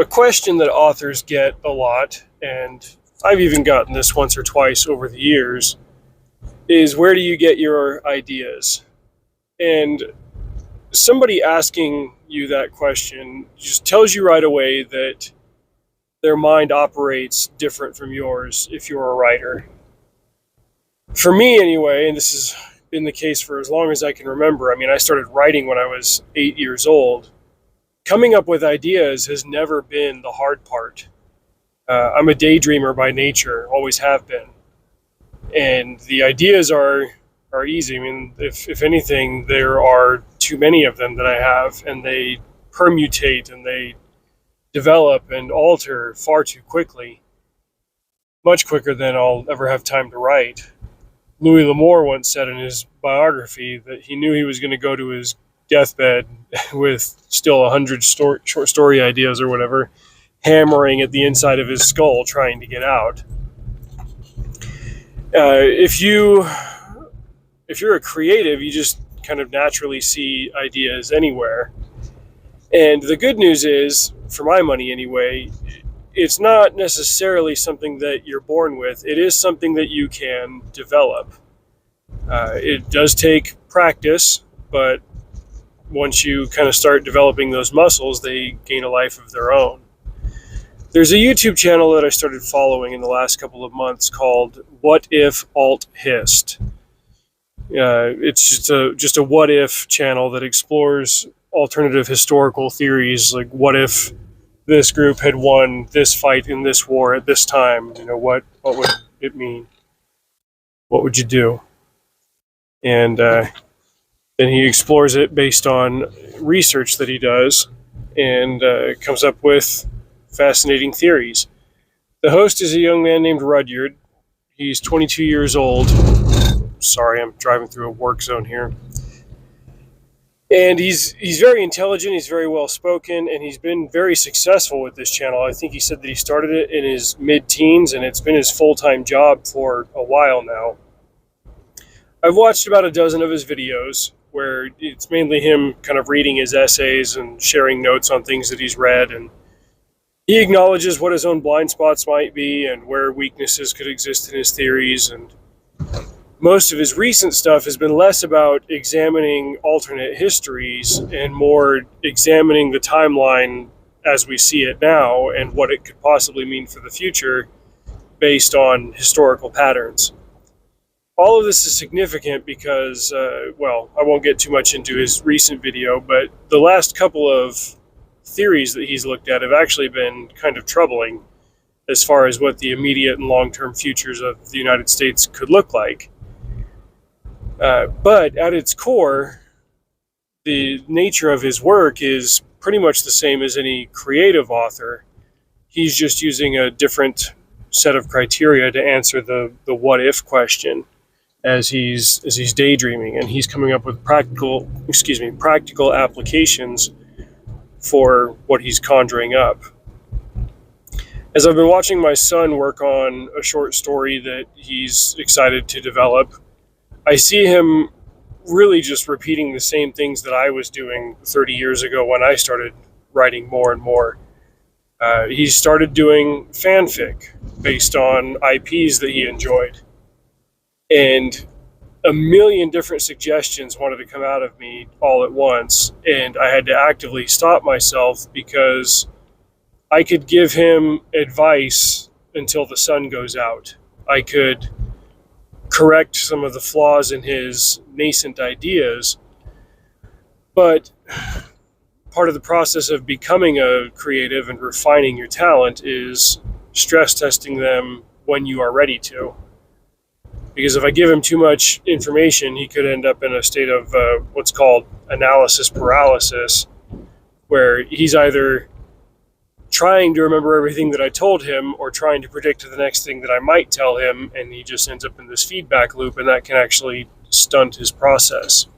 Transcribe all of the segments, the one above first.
a question that authors get a lot, and I've even gotten this once or twice over the years, is where do you get your ideas? And somebody asking you that question just tells you right away that their mind operates different from yours if you're a writer. For me, anyway, and this has been the case for as long as I can remember, I mean, I started writing when I was 8 years old. Coming up with ideas has never been the hard part. I'm a daydreamer by nature, always have been. And the ideas are easy. I mean, if anything, there are too many of them that I have, and they permutate and they develop and alter far too quickly, much quicker than I'll ever have time to write. Louis L'Amour once said in his biography that he knew he was going to go to his deathbed with still 100 short story ideas or whatever, hammering at the inside of his skull trying to get out. If you're a creative, you just kind of naturally see ideas anywhere. And the good news is, for my money anyway, it's not necessarily something that you're born with. It is something that you can develop. It does take practice, but once you kind of start developing those muscles, they gain a life of their own. There's a YouTube channel that I started following in the last couple of months called What If Alt Hist. It's just a what if channel that explores alternative historical theories, like what if this group had won this fight in this war at this time? You know, what would it mean? What would you do? And then he explores it based on research that he does, and comes up with fascinating theories. The host is a young man named Rudyard. He's 22 years old. Sorry, I'm driving through a work zone here. And he's very intelligent, he's very well spoken, and he's been very successful with this channel. I think he said that he started it in his mid-teens, and it's been his full-time job for a while now. I've watched about a dozen of his videos, where it's mainly him kind of reading his essays and sharing notes on things that he's read, and he acknowledges what his own blind spots might be and where weaknesses could exist in his theories. And most of his recent stuff has been less about examining alternate histories and more examining the timeline as we see it now and what it could possibly mean for the future based on historical patterns. All of this is significant because, I won't get too much into his recent video, but the last couple of theories that he's looked at have actually been kind of troubling as far as what the immediate and long-term futures of the United States could look like. But at its core, the nature of his work is pretty much the same as any creative author. He's just using a different set of criteria to answer the what-if question as he's daydreaming, and he's coming up with practical applications for what he's conjuring up. As I've been watching my son work on a short story that he's excited to develop, I see him really just repeating the same things that I was doing 30 years ago when I started writing more and more. He started doing fanfic based on IPs that he enjoyed. And a million different suggestions wanted to come out of me all at once, and I had to actively stop myself because I could give him advice until the sun goes out. I could correct some of the flaws in his nascent ideas, but part of the process of becoming a creative and refining your talent is stress testing them when you are ready to. Because if I give him too much information, he could end up in a state of what's called analysis paralysis, where he's either trying to remember everything that I told him or trying to predict the next thing that I might tell him, and he just ends up in this feedback loop, and that can actually stunt his process.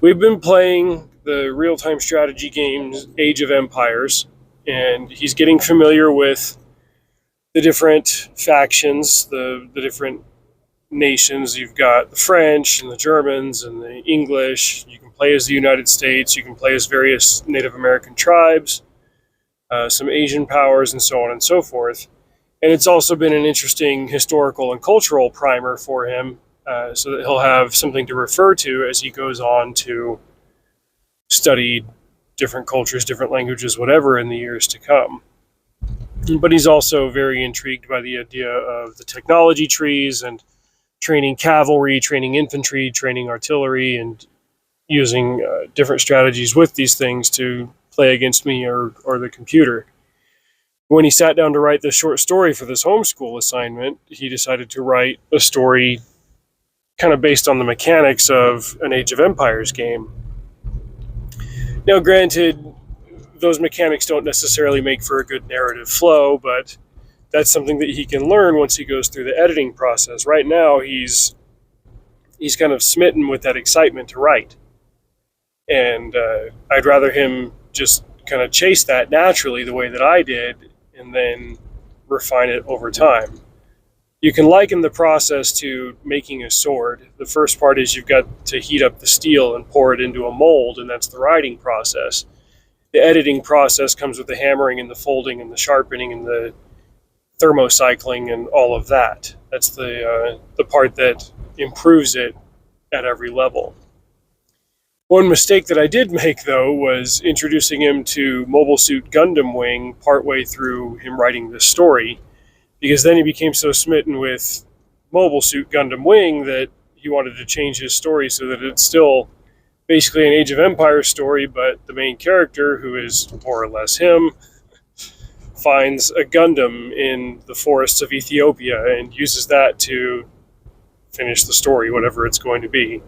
We've been playing the real-time strategy game Age of Empires, and he's getting familiar with the different factions, the different nations. You've got the French and the Germans and the English. You can play as the United States. You can play as various Native American tribes. some Asian powers, and so on and so forth. And it's also been an interesting historical and cultural primer for him, so that he'll have something to refer to as he goes on to study different cultures, different languages, whatever, in the years to come. But he's also very intrigued by the idea of the technology trees and training cavalry, training infantry, training artillery, and using different strategies with these things to play against me or the computer. When he sat down to write this short story for this homeschool assignment, he decided to write a story kind of based on the mechanics of an Age of Empires game. Now, granted, those mechanics don't necessarily make for a good narrative flow, but that's something that he can learn once he goes through the editing process. Right now, he's kind of smitten with that excitement to write. And I'd rather him just kind of chase that naturally the way that I did, and then refine it over time. You can liken the process to making a sword. The first part is you've got to heat up the steel and pour it into a mold, and that's the writing process. The editing process comes with the hammering and the folding and the sharpening and the thermocycling and all of that. That's the part that improves it at every level. One mistake that I did make, though, was introducing him to Mobile Suit Gundam Wing partway through him writing this story, because then he became so smitten with Mobile Suit Gundam Wing that he wanted to change his story so that it's still basically an Age of Empires story, but the main character, who is more or less him, finds a Gundam in the forests of Ethiopia and uses that to finish the story, whatever it's going to be.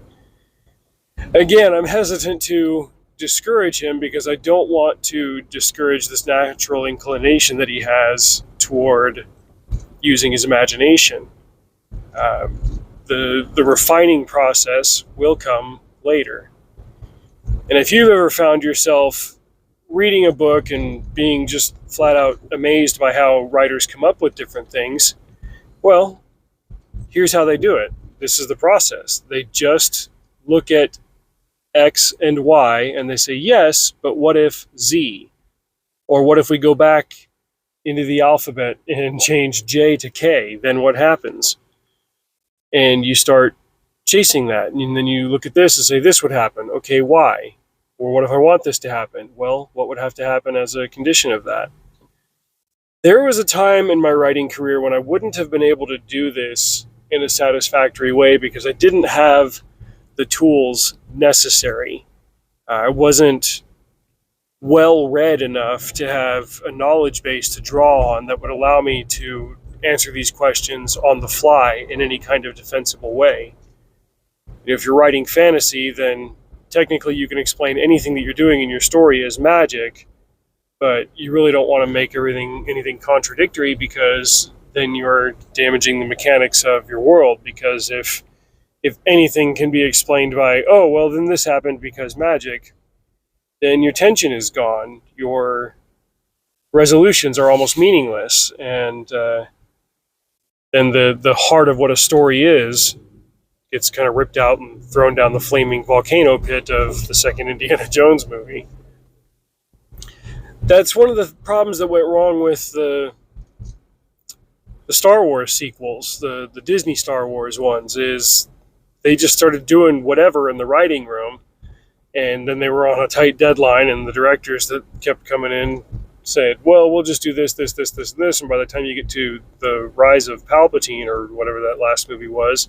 Again, I'm hesitant to discourage him because I don't want to discourage this natural inclination that he has toward using his imagination. The refining process will come later. And if you've ever found yourself reading a book and being just flat out amazed by how writers come up with different things, well, here's how they do it. This is the process. They just look at X and Y and they say, yes, but what if Z? Or what if we go back into the alphabet and change J to K? Then what happens? And you start chasing that. And then you look at this and say, this would happen. Okay, why? Or what if I want this to happen? Well, what would have to happen as a condition of that? There was a time in my writing career when I wouldn't have been able to do this in a satisfactory way because I didn't have the tools necessary. I wasn't well read enough to have a knowledge base to draw on that would allow me to answer these questions on the fly in any kind of defensible way. If you're writing fantasy, then technically you can explain anything that you're doing in your story as magic, but you really don't want to make anything contradictory, because then you're damaging the mechanics of your world. Because if anything can be explained by, oh, well, then this happened because magic, then your tension is gone. Your resolutions are almost meaningless. And then the heart of what a story is gets kind of ripped out and thrown down the flaming volcano pit of the second Indiana Jones movie. That's one of the problems that went wrong with the Star Wars sequels, the Disney Star Wars ones, is they just started doing whatever in the writing room, and then they were on a tight deadline, and the directors that kept coming in said, well, we'll just do this, this, this, this, and this, and by the time you get to the Rise of Palpatine, or whatever that last movie was,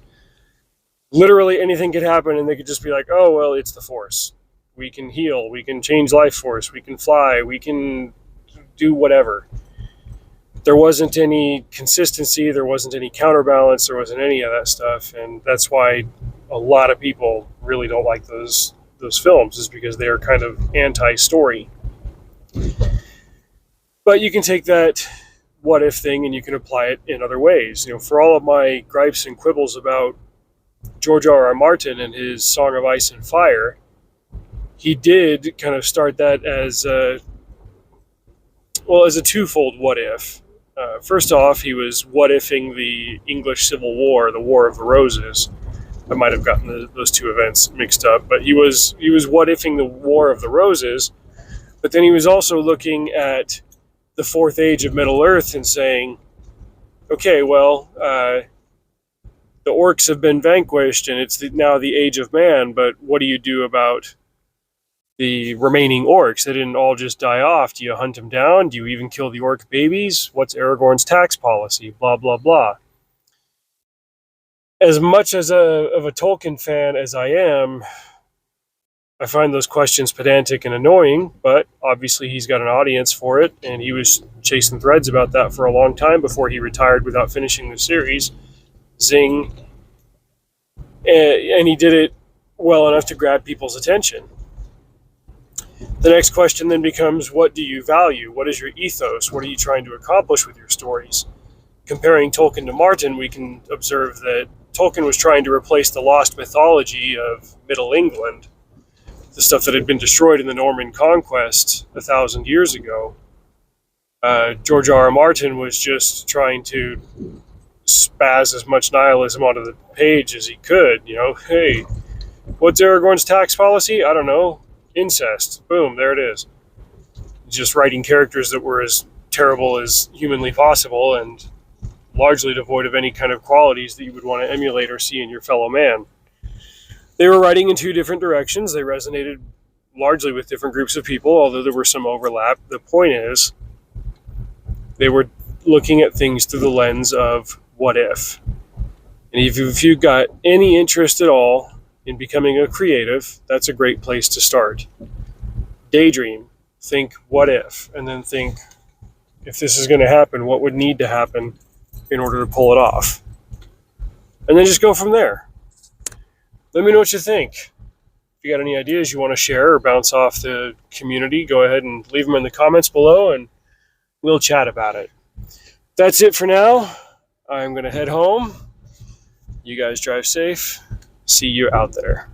literally anything could happen, and they could just be like, oh, well, it's the Force. We can heal, we can change life force, we can fly, we can do whatever. There wasn't any consistency, there wasn't any counterbalance, there wasn't any of that stuff, and that's why a lot of people really don't like those films, is because they're kind of anti-story. But you can take that what if thing and you can apply it in other ways. For all of my gripes and quibbles about George R.R. Martin and his Song of Ice and Fire, he did kind of start that as a twofold what if. First off, he was what-ifing the English Civil War, the War of the Roses. I might have gotten those two events mixed up, but he was what-ifing the War of the Roses, but then he was also looking at the fourth age of Middle Earth and saying, okay, well, the orcs have been vanquished and it's now the age of man, but what do you do about the remaining orcs? They didn't all just die off. Do you hunt them down? Do you even kill the orc babies? What's Aragorn's tax policy? Blah, blah, blah. As much as of a Tolkien fan as I am, I find those questions pedantic and annoying, but obviously he's got an audience for it, and he was chasing threads about that for a long time before he retired without finishing the series. Zing. And he did it well enough to grab people's attention. The next question then becomes, what do you value? What is your ethos? What are you trying to accomplish with your stories? Comparing Tolkien to Martin, we can observe that Tolkien was trying to replace the lost mythology of Middle England, the stuff that had been destroyed in the Norman conquest 1,000 years ago. George R. R. Martin was just trying to spaz as much nihilism onto the page as he could. Hey, what's Aragorn's tax policy? I don't know. Incest. Boom, there it is. Just writing characters that were as terrible as humanly possible and largely devoid of any kind of qualities that you would want to emulate or see in your fellow man. They were writing in two different directions. They resonated largely with different groups of people, although there were some overlap. The point is, they were looking at things through the lens of what if. And if you've got any interest at all in becoming a creative, that's a great place to start. Daydream. Think what if, and then think, if this is going to happen, what would need to happen in order to pull it off? And then just go from there. Let me know what you think. If you got any ideas you want to share or bounce off the community, go ahead and leave them in the comments below and we'll chat about it. That's it for now. I'm going to head home. You guys drive safe. See you out there.